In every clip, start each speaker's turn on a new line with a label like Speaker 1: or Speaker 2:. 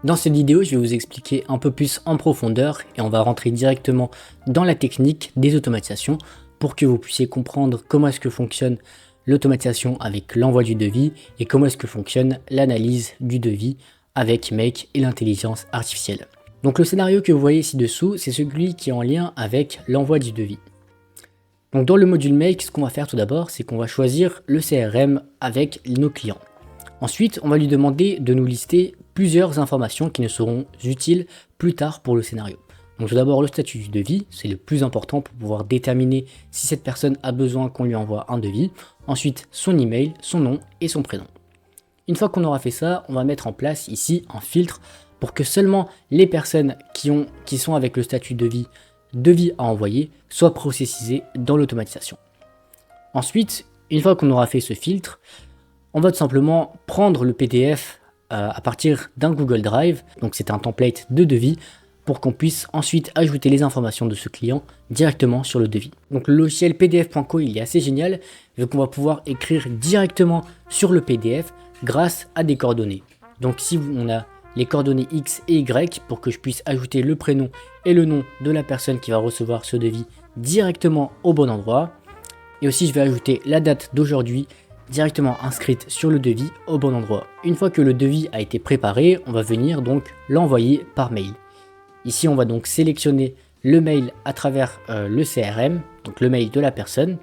Speaker 1: Dans cette vidéo, je vais vous expliquer un peu plus en profondeur et on va rentrer directement dans la technique des automatisations pour que vous puissiez comprendre comment est-ce que fonctionne l'automatisation avec l'envoi du devis et comment est-ce que fonctionne l'analyse du devis avec Make et l'intelligence artificielle. Donc le scénario que vous voyez ci-dessous, c'est celui qui est en lien avec l'envoi du devis. Donc dans le module Make, ce qu'on va faire tout d'abord, c'est qu'on va choisir le CRM avec nos clients. Ensuite, on va lui demander de nous lister plusieurs informations qui nous seront utiles plus tard pour le scénario. Donc tout d'abord le statut du devis, c'est le plus important pour pouvoir déterminer si cette personne a besoin qu'on lui envoie un devis. Ensuite, son email, son nom et son prénom. Une fois qu'on aura fait ça, on va mettre en place ici un filtre pour que seulement les personnes qui sont avec le statut devis à envoyer, soient processées dans l'automatisation. Ensuite, une fois qu'on aura fait ce filtre, on va tout simplement prendre le PDF à partir d'un Google Drive, donc c'est un template de devis, pour qu'on puisse ensuite ajouter les informations de ce client directement sur le devis. Donc le logiciel pdf.co il est assez génial, vu qu'on va pouvoir écrire directement sur le PDF grâce à des coordonnées. Donc si on a les coordonnées X et Y pour que je puisse ajouter le prénom et le nom de la personne qui va recevoir ce devis directement au bon endroit. Et aussi je vais ajouter la date d'aujourd'hui directement inscrite sur le devis au bon endroit. Une fois que le devis a été préparé, on va venir donc l'envoyer par mail. Ici, on va donc sélectionner le mail à travers le CRM, donc le mail de la personne.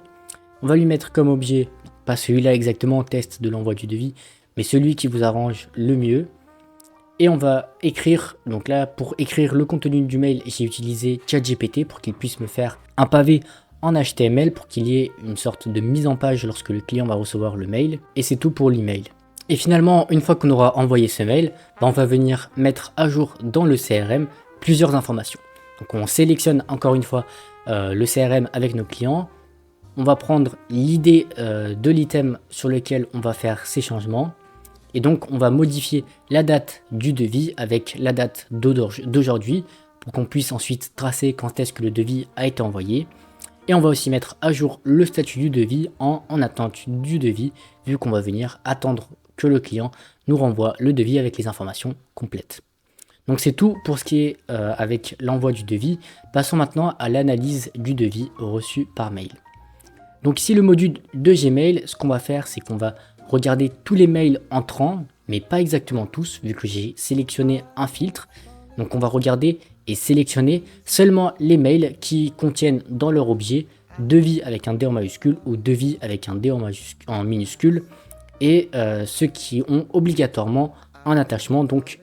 Speaker 1: On va lui mettre comme objet, pas celui-là exactement, test de l'envoi du devis, mais celui qui vous arrange le mieux. Et on va écrire, donc là, pour écrire le contenu du mail, j'ai utilisé ChatGPT pour qu'il puisse me faire un pavé en HTML pour qu'il y ait une sorte de mise en page lorsque le client va recevoir le mail. Et c'est tout pour l'email. Et finalement, une fois qu'on aura envoyé ce mail, on va venir mettre à jour dans le CRM plusieurs informations. Donc on sélectionne encore une fois le CRM avec nos clients. On va prendre l'idée de l'item sur lequel on va faire ces changements. Et donc on va modifier la date du devis avec la date d'aujourd'hui pour qu'on puisse ensuite tracer quand est-ce que le devis a été envoyé. Et on va aussi mettre à jour le statut du devis en attente du devis, vu qu'on va venir attendre que le client nous renvoie le devis avec les informations complètes. Donc c'est tout pour ce qui est avec l'envoi du devis. Passons maintenant à l'analyse du devis reçu par mail. Donc ici le module de Gmail, ce qu'on va faire, c'est qu'on va regarder tous les mails entrants, mais pas exactement tous, vu que j'ai sélectionné un filtre. Donc on va regarder et sélectionner seulement les mails qui contiennent dans leur objet devis avec un D en majuscule ou devis avec un D en minuscule et ceux qui ont obligatoirement un attachement, donc